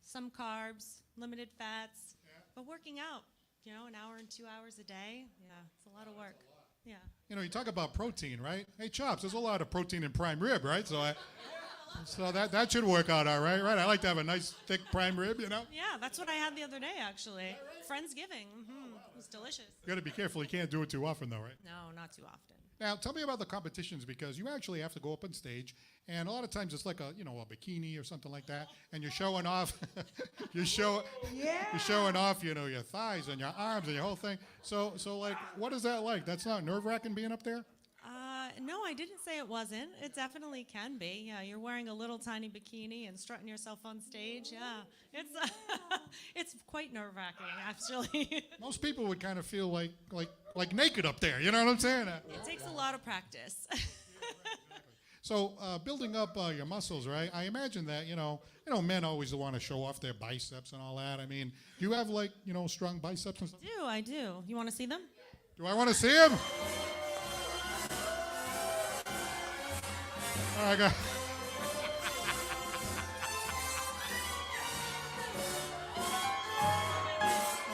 some carbs, limited fats, but working out, you know, an hour and 2 hours a day. Yeah, it's a lot of work. Yeah. You know, you talk about protein, right? Hey, Chops, there's a lot of protein in prime rib, right? So that should work out all right, right? I like to have a nice, thick prime rib, you know? Yeah, that's what I had the other day, actually. Friendsgiving. It was delicious. You got to be careful. You can't do it too often, though, right? No, not too often. Now, tell me about the competitions because you actually have to go up on stage, and a lot of times it's like a bikini or something like that, and you're showing off, you're showing off, you know, your thighs and your arms and your whole thing. So like, what is that like? That's not nerve-wracking being up there? No, I didn't say it wasn't. It definitely can be. Yeah, you're wearing a little tiny bikini and strutting yourself on stage. Yeah, it's quite nerve-wracking, actually. Most people would kind of feel like naked up there. You know what I'm saying? It takes a lot of practice. So building up your muscles, right? I imagine that you know men always want to show off their biceps and all that. I mean, do you have strong biceps and stuff? I do. You want to see them? Do I want to see them? All right, go.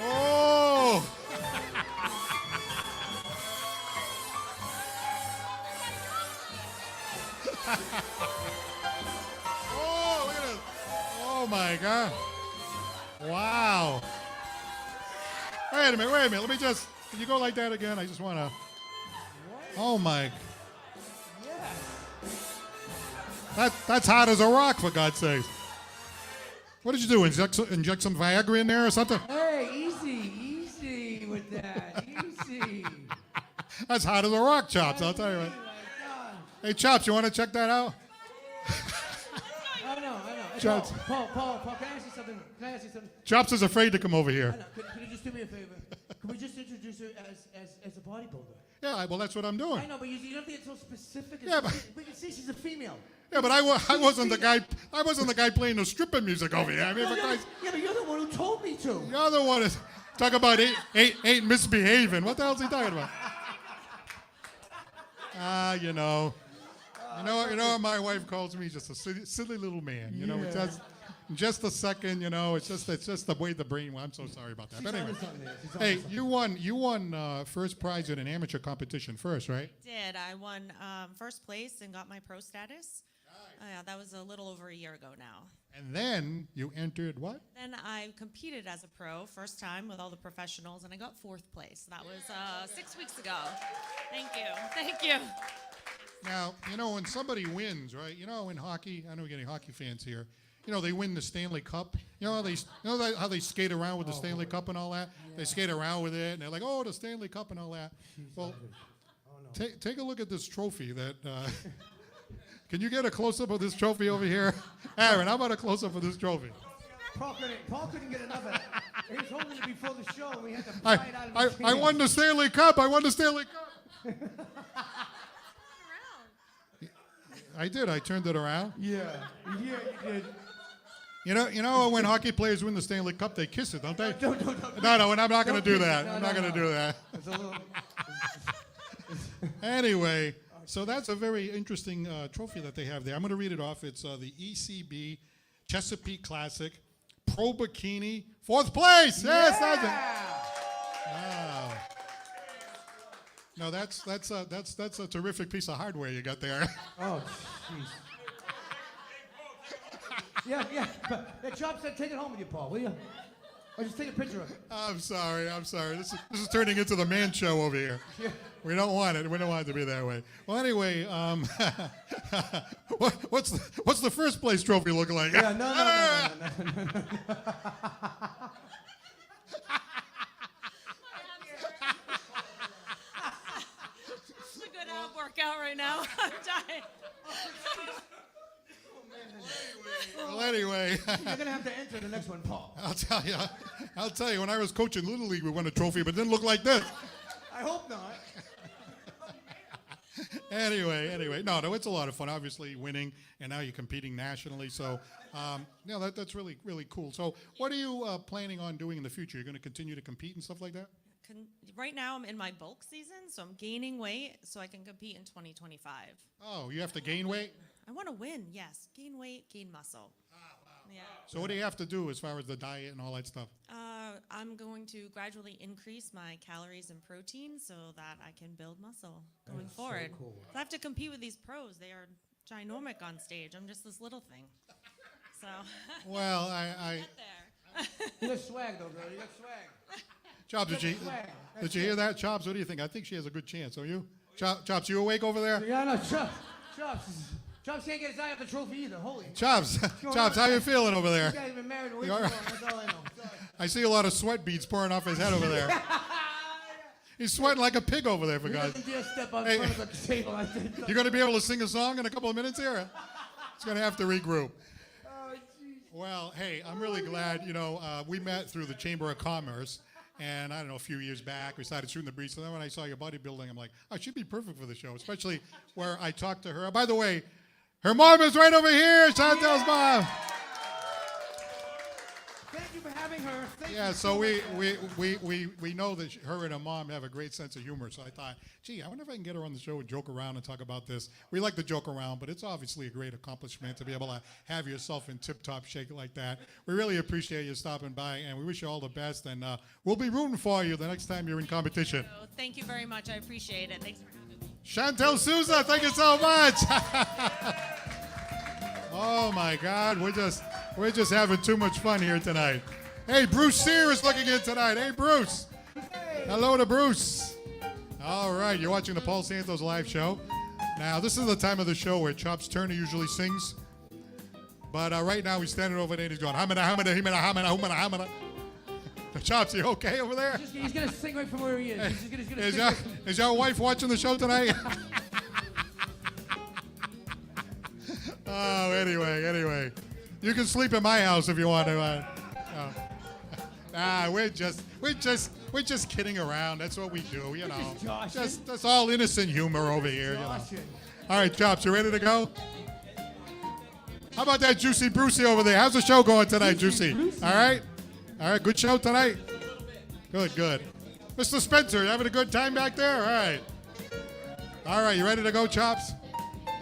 Oh! Oh, look at this. Oh, my God. Wow. Wait a minute. Let me just, can you go like that again? I just want to. Oh, my. That's hot as a rock, for God's sake. What did you do? Inject some Viagra in there or something? Hey, easy with that. Easy. That's hot as a rock, Chops. I'll tell you what. Hey, Chops, you want to check that out? I know. Chops. Paul, can I ask you something? Chops is afraid to come over here. I know. Could you just do me a favor? Can we just introduce her as a bodybuilder? Yeah, well, that's what I'm doing. I know, but you don't have to get so specific. Yeah, but we can see she's a female. Yeah, but I wasn't the guy. I wasn't the guy playing the stripper music over here. I mean, yeah, but you're the one who told me to. The other one is talk about ain't misbehaving. What the hell's he talking about? You know what my wife calls me? Just a silly little man. You know, just a second. You know, it's just the way the brain. Well, I'm so sorry about that. But anyway, hey, you won first prize in an amateur competition first, right? Did I won first place and got my pro status? Yeah, that was a little over a year ago now. And then you entered what? Then I competed as a pro, first time with all the professionals, and I got fourth place. That was 6 weeks ago. Thank you. Now, when somebody wins, right? In hockey, I know we're getting hockey fans here. They win the Stanley Cup. How they skate around with the Stanley Cup and all that? Yeah. They skate around with it, and they're like, oh, the Stanley Cup and all that. Well, take a look at this trophy that Can you get a close-up of this trophy over here? Aaron, how about a close-up of this trophy? Paul couldn't get enough of it. He was holding it before the show, and we had to pry it out of his I won the Stanley Cup. I won the Stanley Cup. I did. I turned it around. Yeah, you did. You know when hockey players win the Stanley Cup, they kiss it, don't they? No, No, and I'm not going to do kiss it. that. No, I'm no, not going to no. do that. It's a little. Anyway, so that's a very interesting trophy that they have there. I'm going to read it off. It's the ECB Chesapeake Classic Pro Bikini, 4th place. Yes, that's it. Wow. No, that's a terrific piece of hardware you got there. Oh, jeez. Yeah. But Chop said, take it home with you, Paul, will you? Or just take a picture of it. I'm sorry. This is turning into the man show over here. Yeah. We don't want it. We don't want it to be that way. Well, anyway, what's the first place trophy look like? Yeah, no. It's a good ab workout right now. I'm dying. Well, anyway, You're gonna have to enter the next one, Paul. I'll tell you. When I was coaching Little League, we won a trophy, but it didn't look like this. I hope not. Anyway, no, it's a lot of fun. Obviously, winning, and now you're competing nationally. So, that's really, really cool. So, what are you planning on doing in the future? You're going to continue to compete and stuff like that? Right now, I'm in my bulk season, so I'm gaining weight so I can compete in 2025. Oh, you have to gain weight? I want to win, yes. Gain weight, gain muscle. Wow. Yeah. So, what do you have to do as far as the diet and all that stuff? I'm going to gradually increase my calories and protein so that I can build muscle going forward. So cool. I have to compete with these pros. They are ginormic on stage. I'm just this little thing. So. Well, Get there. You got swag, though, girl. You got swag. Chops, did you hear that? Chops, what do you think? I think she has a good chance, don't you? Chops, you awake over there? Yeah, no, Chops can't get his eye off the trophy either. Holy. Chops, how you feeling over there? This guy's been married a week You all ago, right? that's all I know. Sorry. I see a lot of sweat beads pouring off his head over there. He's sweating like a pig over there, for He God's doesn't dare step on Hey. front of the table. I think. You going to be able to sing a song in a couple of minutes here? He's going to have to regroup. Oh, jeez. Well, hey, I'm really glad, we met through the Chamber of Commerce, and I don't know, a few years back, we started shooting the breeze, and then when I saw your bodybuilding, I'm like, oh, she'd be perfect for the show, especially where I talked to her. By the way, her mom is right over here, Chantel's mom. Thank you for having her. Yeah, so we know that her and her mom have a great sense of humor. So I thought, gee, I wonder if I can get her on the show and joke around and talk about this. We like to joke around, but it's obviously a great accomplishment to be able to have yourself in tip-top shape like that. We really appreciate you stopping by, and we wish you all the best. And we'll be rooting for you the next time you're in competition. So thank you very much. I appreciate it. Thanks for having me. Chantel Souza, thank you so much. Oh my God, we're just having too much fun here tonight. Hey, Bruce Sear is looking in tonight. Hey, Bruce. Hey. Hello to Bruce. All right, you're watching the Paul Santos live show. Now, this is the time of the show where Chops Turner usually sings. But right now, he's standing over there and he's going, hamina, hamina, himina, hamina, humana, hamina. Chops, you okay over there? He's going to sing right from where he is. He's gonna Is, sing your, right is your wife watching the show tonight? Oh, anyway. You can sleep in my house if you want to. We're just kidding around. That's what we do, you know. Just that's all innocent humor over here, you know. All right, Chops, you ready to go? How about that Juicy Brucey over there? How's the show going tonight, Juicy? All right, good show tonight. Good. Mr. Spencer, you having a good time back there? All right, you ready to go, Chops?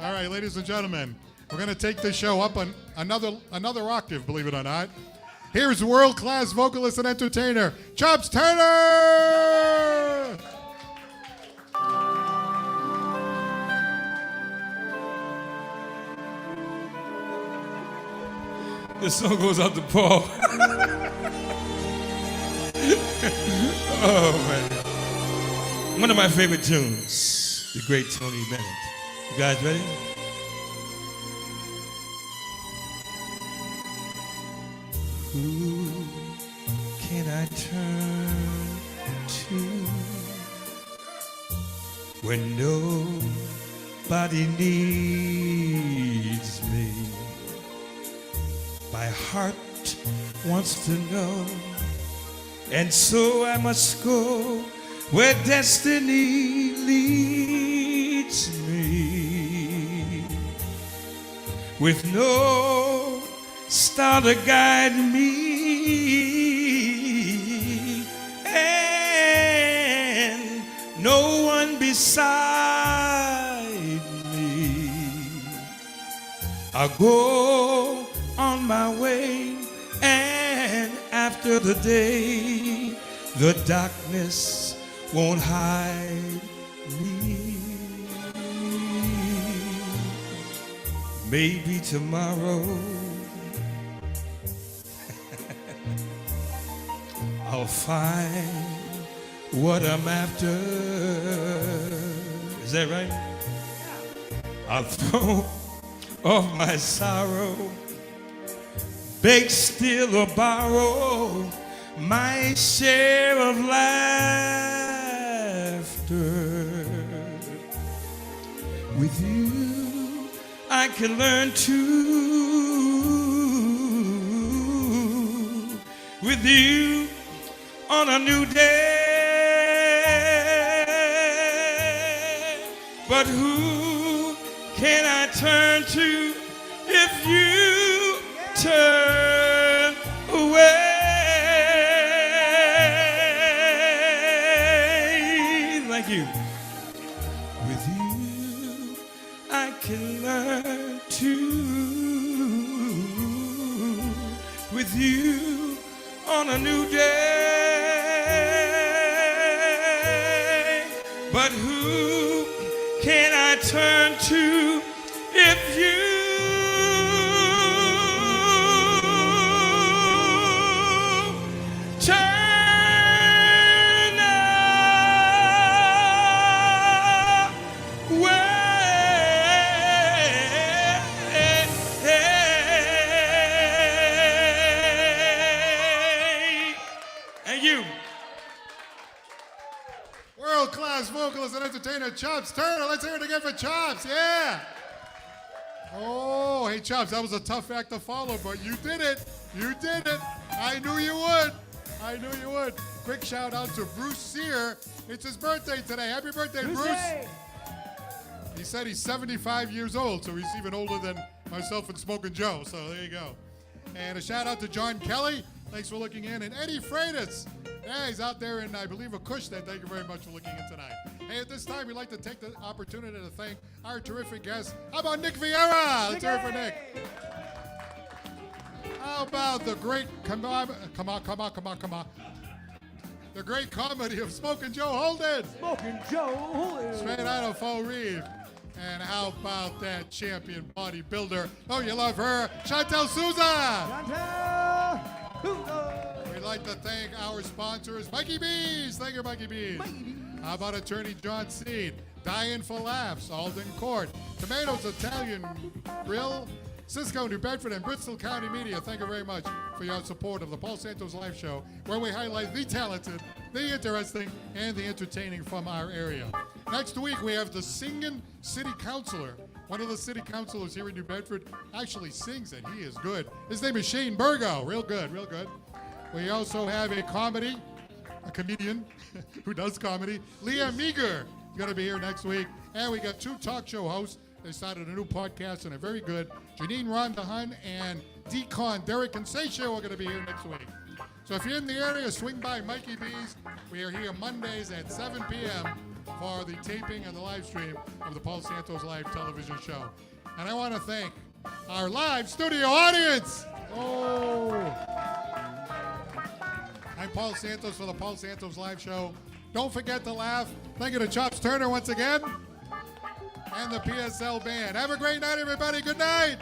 All right, ladies and gentlemen. We're going to take this show up on another octave, believe it or not. Here's world-class vocalist and entertainer, Chops Turner! This song goes out to Paul. Oh, man. One of my favorite tunes, the great Tony Bennett. You guys ready? Who can I turn to when nobody needs My heart wants to know, and so I must go where destiny leads me, with no star to guide me, and no one beside me. I'll go on my way, and after the day, the darkness won't hide me. Maybe tomorrow I'll find what I'm after. Is that right? I'll throw off my sorrow, beg, steal, or borrow my share of laughter. With you, I can learn to. With you, on a new day. But who can I turn to if you turn away? Thank you. With you, I can learn to. With you, on a new day. But who can I turn to if you turn away? And you. World-class vocalist and entertainer Chops Turner. Let's hear it again for Chops. Yeah. Oh, hey Chops, that was a tough act to follow, but you did it. You did it. I knew you would. I knew you would. Quick shout out to Bruce Sear. It's his birthday today. Happy birthday, Bruce. He said he's 75 years old, so he's even older than myself and Smoken Joe. So there you go. And a shout out to John Kelly. Thanks for looking in. And Eddie Freitas. Yeah, he's out there in, I believe, Acushnet. Thank you very much for looking in tonight. Hey, at this time, we'd like to take the opportunity to thank our terrific guest. How about Nick Vieira? Let's hear it for Nick. How about the great, come on. The great comedy of Smoken Joe Holden. Smoken Joe Holden. Straight out of Fall Reeve. And how about that champion bodybuilder? Oh, you love her, Chantel Souza. Chantel Souza. We'd like to thank our sponsors, Mikey B's. Thank you, Mikey B's. How about attorney John Seed, Dying for Laughs, Alden Court, Tomatoes Italian Grill, Cisco, New Bedford, and Bristol County Media. Thank you very much for your support of the Paul Santos Live Show, where we highlight the talented, the interesting, and the entertaining from our area. Next week, we have the singing city councilor. One of the city councilors here in New Bedford actually sings, and he is good. His name is Shane Burgo. Real good, real good. We also have a comedian who does comedy, Leah Meager. He's going to be here next week. And we got two talk show hosts. They started a new podcast, and a very good Janine Rhonda Hun and Decon Derek and Seychelles are going to be here next week. So if you're in the area, swing by Mikey B's. We are here Mondays at 7 p.m. for the taping and the live stream of the Paul Santos Live television show. And I want to thank our live studio audience. Oh. I'm Paul Santos for the Paul Santos Live Show. Don't forget to laugh. Thank you to Chops Turner once again. And the PSL Band. Have a great night, everybody. Good night.